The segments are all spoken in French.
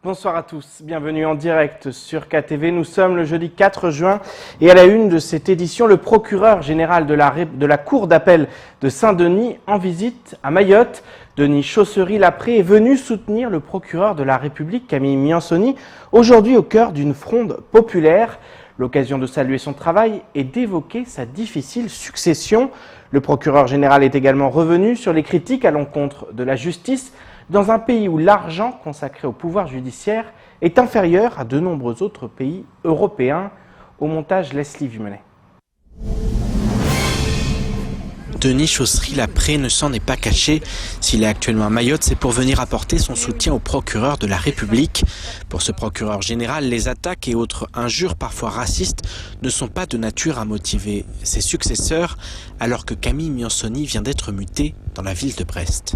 Bonsoir à tous, bienvenue en direct sur KTV. Nous sommes le jeudi 4 juin et à la une de cette édition, le procureur général de la Cour d'appel de Saint-Denis en visite à Mayotte. Denis Chaussery-Lapré est venu soutenir le procureur de la République, Camille Miansoni, aujourd'hui au cœur d'une fronde populaire. L'occasion de saluer son travail et d'évoquer sa difficile succession. Le procureur général est également revenu sur les critiques à l'encontre de la justice dans un pays où l'argent consacré au pouvoir judiciaire est inférieur à de nombreux autres pays européens. Au montage, Leslie Vumelet. Denis Chaussery-Lapré ne s'en est pas caché. S'il est actuellement à Mayotte, c'est pour venir apporter son soutien au procureur de la République. Pour ce procureur général, les attaques et autres injures, parfois racistes, ne sont pas de nature à motiver ses successeurs, alors que Camille Miansoni vient d'être muté dans la ville de Brest.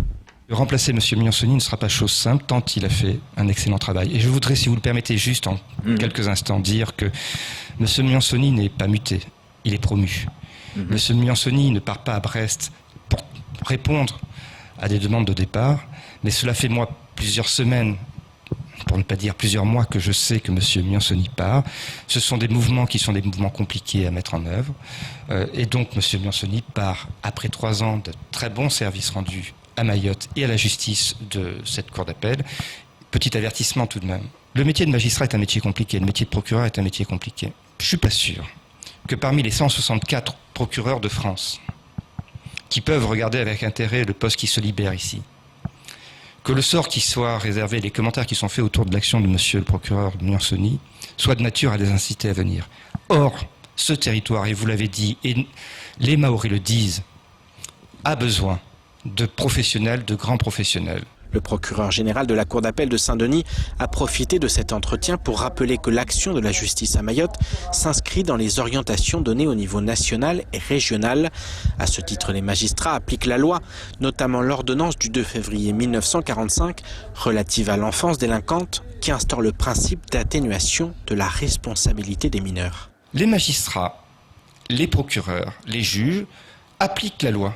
Remplacer M. Miansoni ne sera pas chose simple, tant il a fait un excellent travail. Et je voudrais, si vous le permettez, juste en quelques instants, dire que M. Miansoni n'est pas muté, il est promu. M. Miansoni ne part pas à Brest pour répondre à des demandes de départ, mais cela fait moi plusieurs semaines, pour ne pas dire plusieurs mois, que je sais que M. Miansoni part. Ce sont des mouvements qui sont des mouvements compliqués à mettre en œuvre. Et donc M. Miansoni part après 3 ans de très bons services rendus à Mayotte et à la justice de cette cour d'appel. Petit avertissement tout de même. Le métier de magistrat est un métier compliqué, le métier de procureur est un métier compliqué. Je ne suis pas sûr que parmi les 164 procureurs de France qui peuvent regarder avec intérêt le poste qui se libère ici, que le sort qui soit réservé, les commentaires qui sont faits autour de l'action de monsieur le procureur Miansoni, soit de nature à les inciter à venir. Or, ce territoire, et vous l'avez dit, et les Mahorais le disent, a besoin de professionnels, de grands professionnels. Le procureur général de la Cour d'appel de Saint-Denis a profité de cet entretien pour rappeler que l'action de la justice à Mayotte s'inscrit dans les orientations données au niveau national et régional. À ce titre, les magistrats appliquent la loi, notamment l'ordonnance du 2 février 1945 relative à l'enfance délinquante qui instaure le principe d'atténuation de la responsabilité des mineurs. Les magistrats, les procureurs, les juges appliquent la loi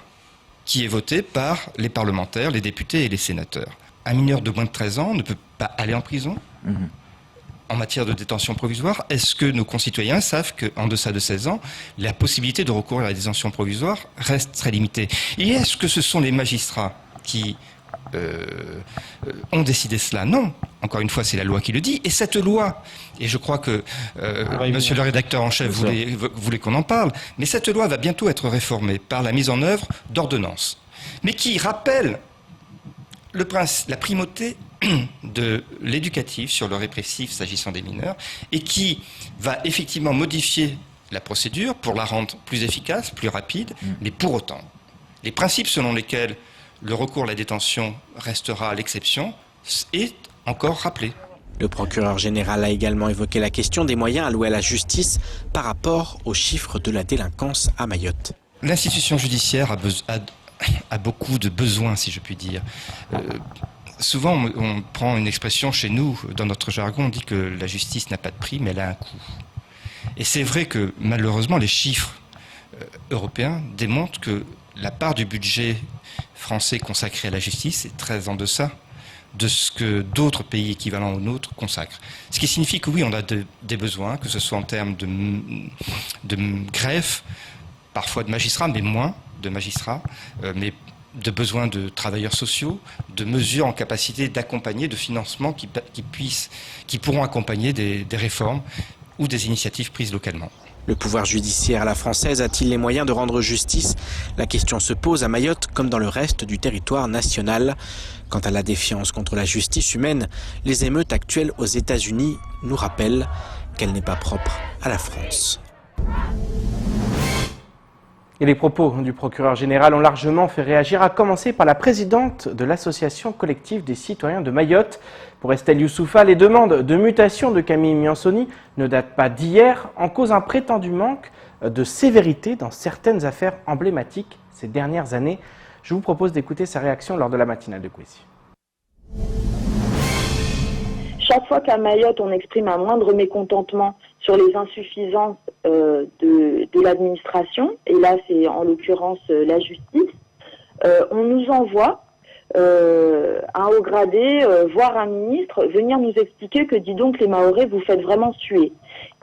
qui est voté par les parlementaires, les députés et les sénateurs. Un mineur de moins de 13 ans ne peut pas aller en prison en matière de détention provisoire. Est-ce que nos concitoyens savent qu'en deçà de 16 ans, la possibilité de recourir à la détention provisoire reste très limitée? Et est-ce que ce sont les magistrats qui ont décidé cela? Non. Encore une fois, c'est la loi qui le dit. Et cette loi, et je crois que monsieur le rédacteur en chef voulait qu'on en parle, mais cette loi va bientôt être réformée par la mise en œuvre d'ordonnances, mais qui rappelle la primauté de l'éducatif sur le répressif s'agissant des mineurs, et qui va effectivement modifier la procédure pour la rendre plus efficace, plus rapide, mais pour autant, les principes selon lesquels le recours à la détention restera l'exception est encore rappelé. Le procureur général a également évoqué la question des moyens alloués à la justice par rapport aux chiffres de la délinquance à Mayotte. L'institution judiciaire a beaucoup de besoins, si je puis dire. Souvent, on prend une expression chez nous, dans notre jargon, on dit que la justice n'a pas de prix, mais elle a un coût. Et c'est vrai que, malheureusement, les chiffres européens démontrent que la part du budget français consacré à la justice est très en deçà de ce que d'autres pays équivalents aux nôtres consacrent. Ce qui signifie que oui, on a des besoins, que ce soit en termes de greffe, parfois de magistrats, mais moins de magistrats, mais de besoins de travailleurs sociaux, de mesures en capacité d'accompagner, de financement qui pourront accompagner des réformes ou des initiatives prises localement. Le pouvoir judiciaire à la française a-t-il les moyens de rendre justice? La question se pose à Mayotte comme dans le reste du territoire national. Quant à la défiance contre la justice humaine, les émeutes actuelles aux États-Unis nous rappellent qu'elle n'est pas propre à la France. Et les propos du procureur général ont largement fait réagir, à commencer par la présidente de l'association collective des citoyens de Mayotte. Pour Estelle Youssoufa, les demandes de mutation de Camille Miansoni ne datent pas d'hier, en cause un prétendu manque de sévérité dans certaines affaires emblématiques ces dernières années. Je vous propose d'écouter sa réaction lors de la matinale de Kwesi. Chaque fois qu'à Mayotte, on exprime un moindre mécontentement sur les insuffisances de l'administration, et là c'est en l'occurrence la justice, on nous envoie un haut gradé, voire un ministre, venir nous expliquer que, dis donc, les Mahorais, vous faites vraiment suer.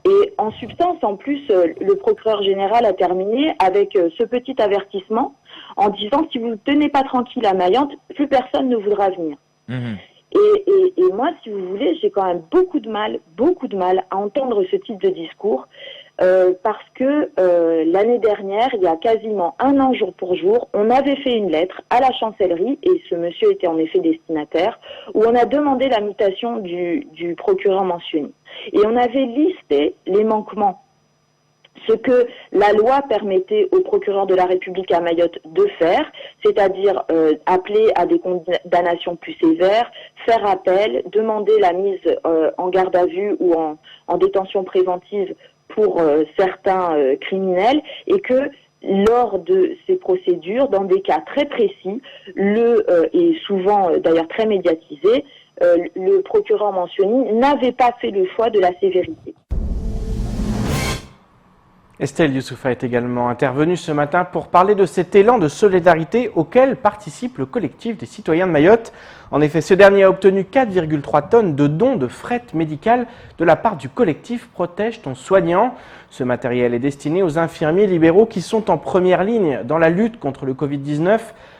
Et en substance, en plus, le procureur général a terminé avec ce petit avertissement en disant, si vous ne tenez pas tranquille à Mayotte, plus personne ne voudra venir. Mmh. Et moi, si vous voulez, j'ai quand même beaucoup de mal à entendre ce type de discours, parce que l'année dernière, il y a quasiment un an jour pour jour, on avait fait une lettre à la chancellerie, et ce monsieur était en effet destinataire, où on a demandé la mutation du procureur mentionné. Et on avait listé les manquements, ce que la loi permettait au procureur de la République à Mayotte de faire, c'est-à-dire appeler à des condamnations plus sévères, faire appel, demander la mise en garde à vue ou en détention préventive pour certains criminels, et que lors de ces procédures, dans des cas très précis, et souvent d'ailleurs très médiatisés, le procureur mentionné n'avait pas fait le choix de la sévérité. Estelle Youssoufa est également intervenue ce matin pour parler de cet élan de solidarité auquel participe le collectif des citoyens de Mayotte. En effet, ce dernier a obtenu 4,3 tonnes de dons de fret médical de la part du collectif Protège ton soignant. Ce matériel est destiné aux infirmiers libéraux qui sont en première ligne dans la lutte contre le Covid-19.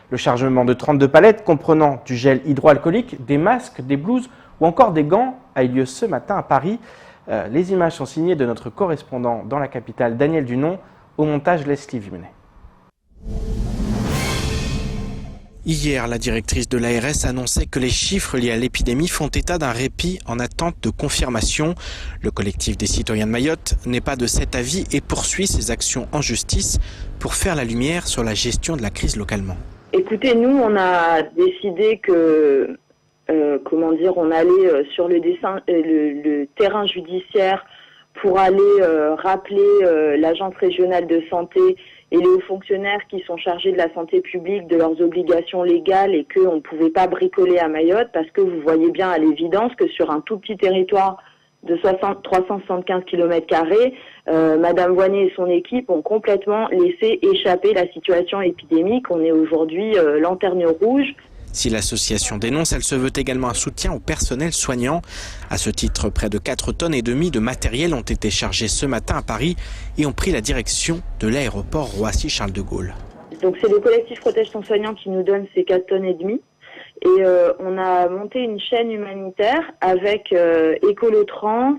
Le chargement de 32 palettes comprenant du gel hydroalcoolique, des masques, des blouses ou encore des gants a eu lieu ce matin à Paris. Les images sont signées de notre correspondant dans la capitale, Daniel Dunon, au montage Leslie Vimenet. Hier, la directrice de l'ARS annonçait que les chiffres liés à l'épidémie font état d'un répit en attente de confirmation. Le collectif des citoyens de Mayotte n'est pas de cet avis et poursuit ses actions en justice pour faire la lumière sur la gestion de la crise localement. Écoutez, nous, on a décidé que on allait sur le terrain judiciaire pour aller rappeler l'agence régionale de santé et les hauts fonctionnaires qui sont chargés de la santé publique de leurs obligations légales, et qu'on ne pouvait pas bricoler à Mayotte, parce que vous voyez bien à l'évidence que sur un tout petit territoire de 375 km², Madame Voynet et son équipe ont complètement laissé échapper la situation épidémique. On est aujourd'hui lanterne rouge. Si l'association dénonce, elle se veut également un soutien au personnel soignant. À ce titre, près de 4,5 tonnes de matériel ont été chargés ce matin à Paris et ont pris la direction de l'aéroport Roissy-Charles de Gaulle. Donc c'est le collectif Protège ton soignant qui nous donne ces 4,5 tonnes. Et on a monté une chaîne humanitaire avec Écolotrans,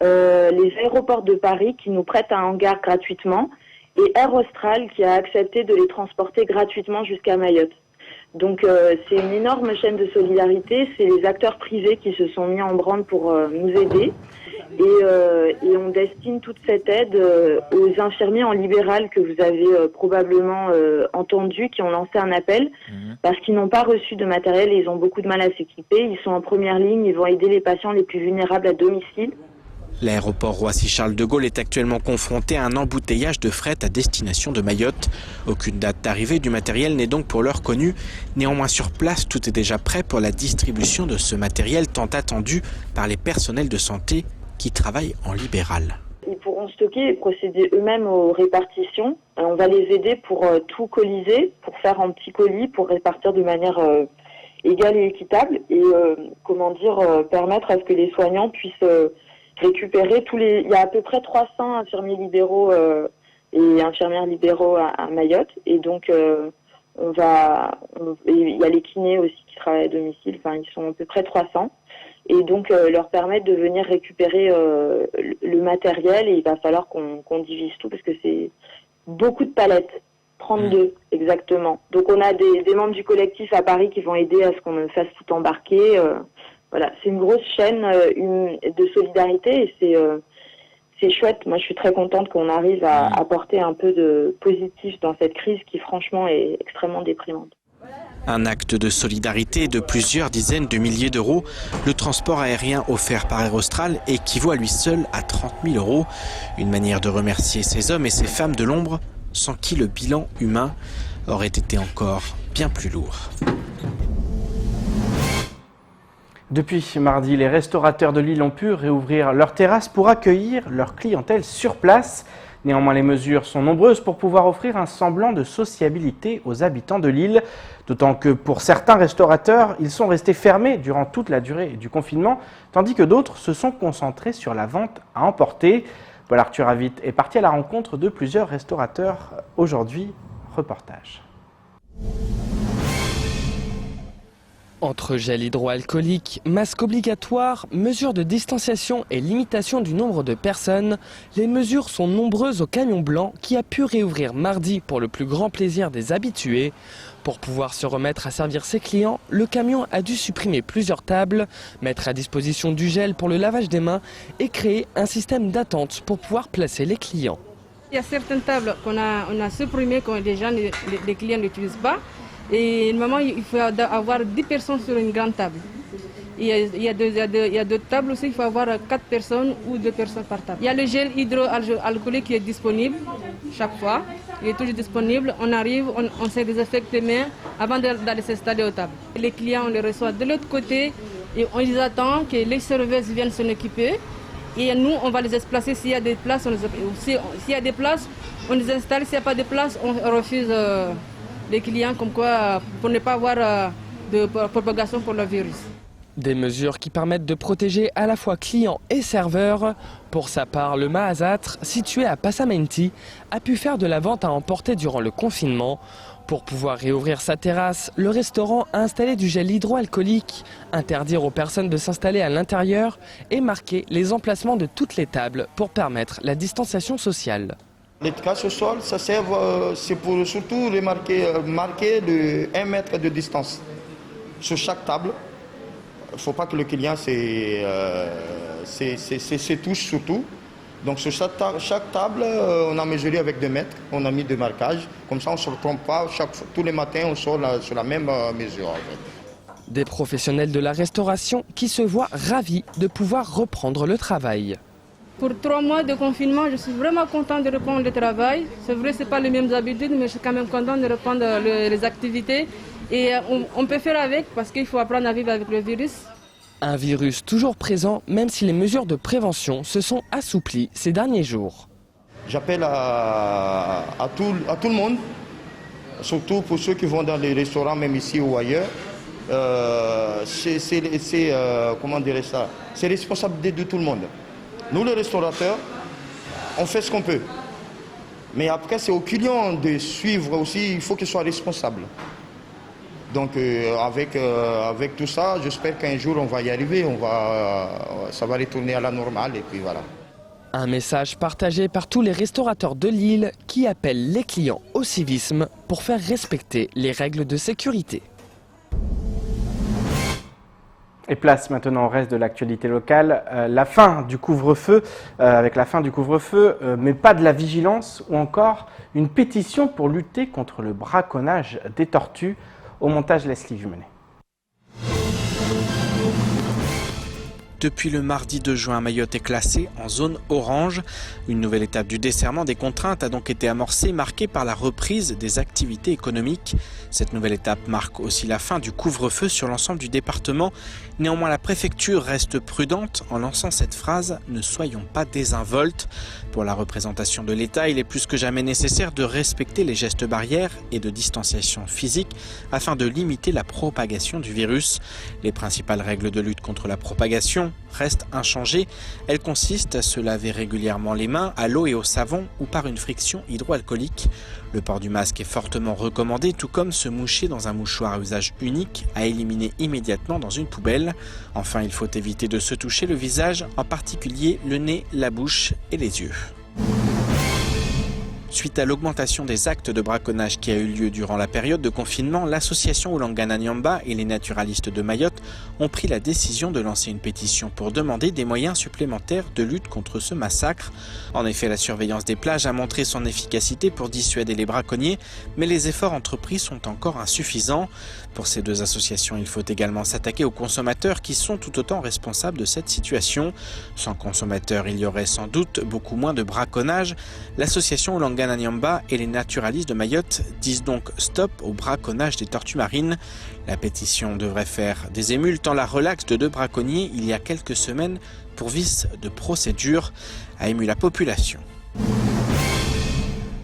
les aéroports de Paris qui nous prêtent un hangar gratuitement, et Air Austral qui a accepté de les transporter gratuitement jusqu'à Mayotte. Donc c'est une énorme chaîne de solidarité, c'est les acteurs privés qui se sont mis en branle pour nous aider, et on destine toute cette aide aux infirmiers en libéral que vous avez probablement entendu, qui ont lancé un appel parce qu'ils n'ont pas reçu de matériel et ils ont beaucoup de mal à s'équiper. Ils sont en première ligne, ils vont aider les patients les plus vulnérables à domicile. L'aéroport Roissy-Charles de Gaulle est actuellement confronté à un embouteillage de fret à destination de Mayotte. Aucune date d'arrivée du matériel n'est donc pour l'heure connue. Néanmoins, sur place, tout est déjà prêt pour la distribution de ce matériel tant attendu par les personnels de santé qui travaillent en libéral. Ils pourront stocker et procéder eux-mêmes aux répartitions. On va les aider pour tout coliser, pour faire en petits colis, pour répartir de manière égale et équitable, et permettre à ce que les soignants puissent récupérer il y a à peu près 300 infirmiers libéraux et infirmières libéraux à Mayotte, et donc il y a les kinés aussi qui travaillent à domicile, enfin ils sont à peu près 300, et donc leur permettre de venir récupérer le matériel, et il va falloir qu'on divise tout parce que c'est beaucoup de palettes, 32 exactement. Donc on a des membres du collectif à Paris qui vont aider à ce qu'on fasse tout embarquer. Voilà, c'est une grosse chaîne de solidarité, et c'est chouette. Moi, je suis très contente qu'on arrive à apporter un peu de positif dans cette crise qui, franchement, est extrêmement déprimante. Un acte de solidarité de plusieurs dizaines de milliers d'euros. Le transport aérien offert par Air Austral équivaut à lui seul à 30 000 €. Une manière de remercier ces hommes et ces femmes de l'ombre, sans qui le bilan humain aurait été encore bien plus lourd. Depuis mardi, les restaurateurs de Lille ont pu réouvrir leurs terrasses pour accueillir leur clientèle sur place. Néanmoins, les mesures sont nombreuses pour pouvoir offrir un semblant de sociabilité aux habitants de l'île. D'autant que pour certains restaurateurs, ils sont restés fermés durant toute la durée du confinement, tandis que d'autres se sont concentrés sur la vente à emporter. Paul Arthur Avit est parti à la rencontre de plusieurs restaurateurs. Aujourd'hui, reportage. Entre gel hydroalcoolique, masque obligatoire, mesures de distanciation et limitation du nombre de personnes, les mesures sont nombreuses au Camion Blanc qui a pu réouvrir mardi pour le plus grand plaisir des habitués. Pour pouvoir se remettre à servir ses clients, le camion a dû supprimer plusieurs tables, mettre à disposition du gel pour le lavage des mains et créer un système d'attente pour pouvoir placer les clients. Il y a certaines tables qu'on a supprimées quand les clients n'utilisent pas. Et normalement, il faut avoir 10 personnes sur une grande table. Il y a d'autres tables aussi, il faut avoir 4 personnes ou 2 personnes par table. Il y a le gel hydroalcoolique qui est disponible chaque fois. Il est toujours disponible. On arrive, on se désinfecte les mains avant d'aller s'installer aux tables. Les clients, on les reçoit de l'autre côté et on les attend que les serveuses viennent s'en occuper. Et nous, on va les déplacer. S'il y a des places, s'il y a des places, on les installe. S'il n'y a pas de place, on refuse les clients comme quoi pour ne pas avoir de propagation pour le virus. Des mesures qui permettent de protéger à la fois clients et serveurs. Pour sa part, le Mahazatre, situé à Passamenti, a pu faire de la vente à emporter durant le confinement. Pour pouvoir réouvrir sa terrasse, le restaurant a installé du gel hydroalcoolique, interdire aux personnes de s'installer à l'intérieur et marquer les emplacements de toutes les tables pour permettre la distanciation sociale. L'étiquetage au sol, ça sert c'est pour surtout marquer de 1 mètre de distance sur chaque table. Il ne faut pas que le client se touche surtout. Donc sur chaque table, on a mesuré avec 2 mètres, on a mis 2 marquages. Comme ça, on ne se trompe pas. Tous les matins, on sort sur la même mesure. En fait. Des professionnels de la restauration qui se voient ravis de pouvoir reprendre le travail. Pour 3 mois de confinement, je suis vraiment contente de reprendre le travail. C'est vrai, ce n'est pas les mêmes habitudes, mais je suis quand même contente de reprendre les activités. Et on peut faire avec parce qu'il faut apprendre à vivre avec le virus. Un virus toujours présent, même si les mesures de prévention se sont assouplies ces derniers jours. J'appelle à tout le monde, surtout pour ceux qui vont dans les restaurants, même ici ou ailleurs. Comment dirais ça? C'est responsabilité de tout le monde. Nous, les restaurateurs, on fait ce qu'on peut. Mais après, c'est aux clients de suivre aussi, il faut qu'ils soient responsables. Donc avec tout ça, j'espère qu'un jour on va y arriver, ça va retourner à la normale et puis voilà. Un message partagé par tous les restaurateurs de l'île qui appellent les clients au civisme pour faire respecter les règles de sécurité. Et place maintenant au reste de l'actualité locale, la fin du couvre-feu, avec la fin du couvre-feu, mais pas de la vigilance, ou encore une pétition pour lutter contre le braconnage des tortues. Au montage, Leslie Jumenet. Depuis le mardi 2 juin, Mayotte est classée en zone orange. Une nouvelle étape du desserrement des contraintes a donc été amorcée, marquée par la reprise des activités économiques. Cette nouvelle étape marque aussi la fin du couvre-feu sur l'ensemble du département. Néanmoins, la préfecture reste prudente en lançant cette phrase « Ne soyons pas désinvoltes ». Pour la représentation de l'État, il est plus que jamais nécessaire de respecter les gestes barrières et de distanciation physique afin de limiter la propagation du virus. Les principales règles de lutte contre la propagation restent inchangées. Elles consistent à se laver régulièrement les mains à l'eau et au savon ou par une friction hydroalcoolique. Le port du masque est fortement recommandé, tout comme se moucher dans un mouchoir à usage unique à éliminer immédiatement dans une poubelle. Enfin, il faut éviter de se toucher le visage, en particulier le nez, la bouche et les yeux. Suite à l'augmentation des actes de braconnage qui a eu lieu durant la période de confinement, l'association Oulangana Nyamba et les naturalistes de Mayotte ont pris la décision de lancer une pétition pour demander des moyens supplémentaires de lutte contre ce massacre. En effet, la surveillance des plages a montré son efficacité pour dissuader les braconniers, mais les efforts entrepris sont encore insuffisants. Pour ces deux associations, il faut également s'attaquer aux consommateurs qui sont tout autant responsables de cette situation. Sans consommateurs, il y aurait sans doute beaucoup moins de braconnage. L'association Oulangana Nyamba et les naturalistes de Mayotte disent donc stop au braconnage des tortues marines. La pétition devrait faire des émules tant la relaxe de 2 braconniers il y a quelques semaines pour vice de procédure a ému la population.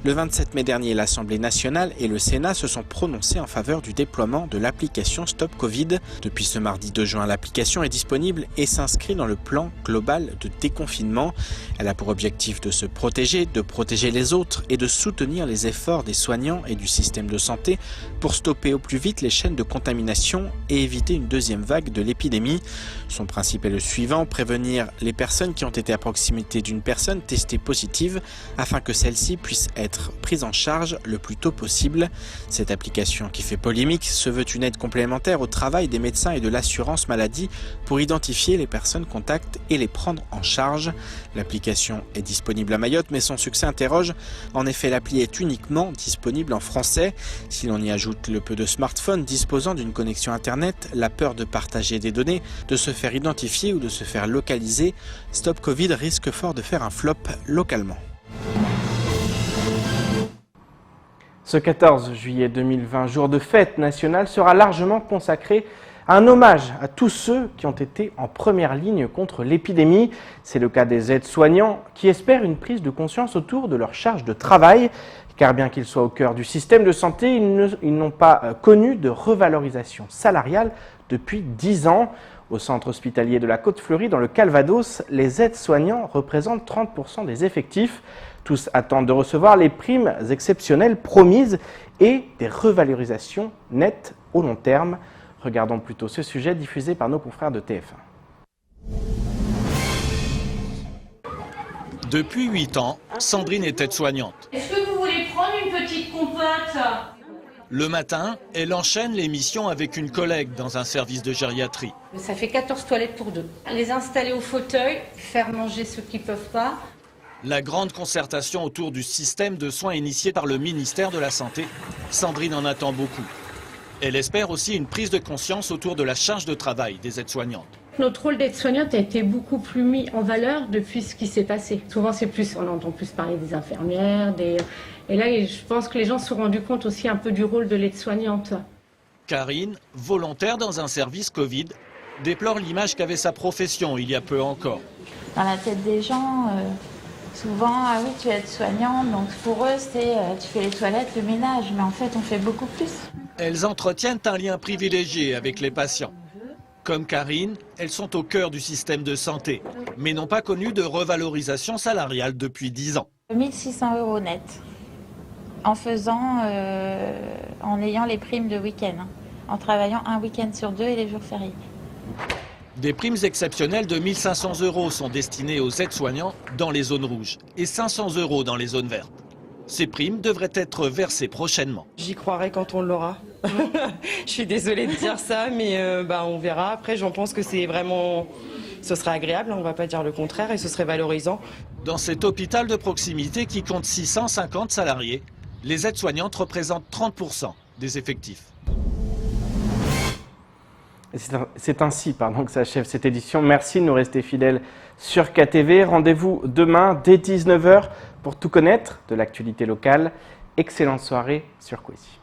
Le 27 mai dernier, l'Assemblée nationale et le Sénat se sont prononcés en faveur du déploiement de l'application Stop Covid. Depuis ce mardi 2 juin, l'application est disponible et s'inscrit dans le plan global de déconfinement. Elle a pour objectif de se protéger, de protéger les autres et de soutenir les efforts des soignants et du système de santé pour stopper au plus vite les chaînes de contamination et éviter une deuxième vague de l'épidémie. Son principe est le suivant, prévenir les personnes qui ont été à proximité d'une personne testée positive afin que celle-ci puisse être prise en charge le plus tôt possible. Cette application qui fait polémique se veut une aide complémentaire au travail des médecins et de l'assurance maladie pour identifier les personnes contacts et les prendre en charge. L'application est disponible à Mayotte, mais son succès interroge. En effet, l'appli est uniquement disponible en français. Si l'on y ajoute le peu de smartphones disposant d'une connexion Internet, la peur de partager des données, de se faire identifier ou de se faire localiser, Stop Covid risque fort de faire un flop localement. Ce 14 juillet 2020, jour de fête nationale, sera largement consacré à un hommage à tous ceux qui ont été en première ligne contre l'épidémie. C'est le cas des aides-soignants qui espèrent une prise de conscience autour de leur charge de travail. Car bien qu'ils soient au cœur du système de santé, ils n'ont pas connu de revalorisation salariale depuis 10 ans. Au centre hospitalier de la Côte-Fleurie, dans le Calvados, les aides-soignants représentent 30% des effectifs. Tous attendent de recevoir les primes exceptionnelles promises et des revalorisations nettes au long terme. Regardons plutôt ce sujet diffusé par nos confrères de TF1. Depuis 8 ans, Sandrine est aide-soignante. Est-ce que vous voulez prendre une petite compote ? Le matin, elle enchaîne les missions avec une collègue dans un service de gériatrie. Ça fait 14 toilettes pour 2. Les installer au fauteuil, faire manger ceux qui ne peuvent pas. La grande concertation autour du système de soins initié par le ministère de la Santé, Sandrine en attend beaucoup. Elle espère aussi une prise de conscience autour de la charge de travail des aides-soignantes. Notre rôle d'aide-soignante a été beaucoup plus mis en valeur depuis ce qui s'est passé. Souvent, on entend plus parler des infirmières, et là, je pense que les gens se sont rendus compte aussi un peu du rôle de l'aide-soignante. Karine, volontaire dans un service Covid, déplore l'image qu'avait sa profession il y a peu encore. Dans la tête des gens, souvent, ah oui, tu es aide-soignante, donc pour eux, c'est tu fais les toilettes, le ménage, mais en fait, on fait beaucoup plus. Elles entretiennent un lien privilégié avec les patients. Comme Karine, elles sont au cœur du système de santé, mais n'ont pas connu de revalorisation salariale depuis 10 ans. 1 600 € net, en ayant les primes de week-end, en travaillant un week-end sur 2 et les jours fériés. Des primes exceptionnelles de 1 500 € sont destinées aux aides-soignants dans les zones rouges et 500 € dans les zones vertes. Ces primes devraient être versées prochainement. J'y croirai quand on l'aura. Je suis désolée de dire ça, mais on verra. Après, j'en pense que ce serait agréable, on ne va pas dire le contraire, et ce serait valorisant. Dans cet hôpital de proximité qui compte 650 salariés, les aides-soignantes représentent 30% des effectifs. C'est ainsi que s'achève cette édition. Merci de nous rester fidèles sur KTV. Rendez-vous demain dès 19 h pour tout connaître de l'actualité locale. Excellente soirée sur Kwesi.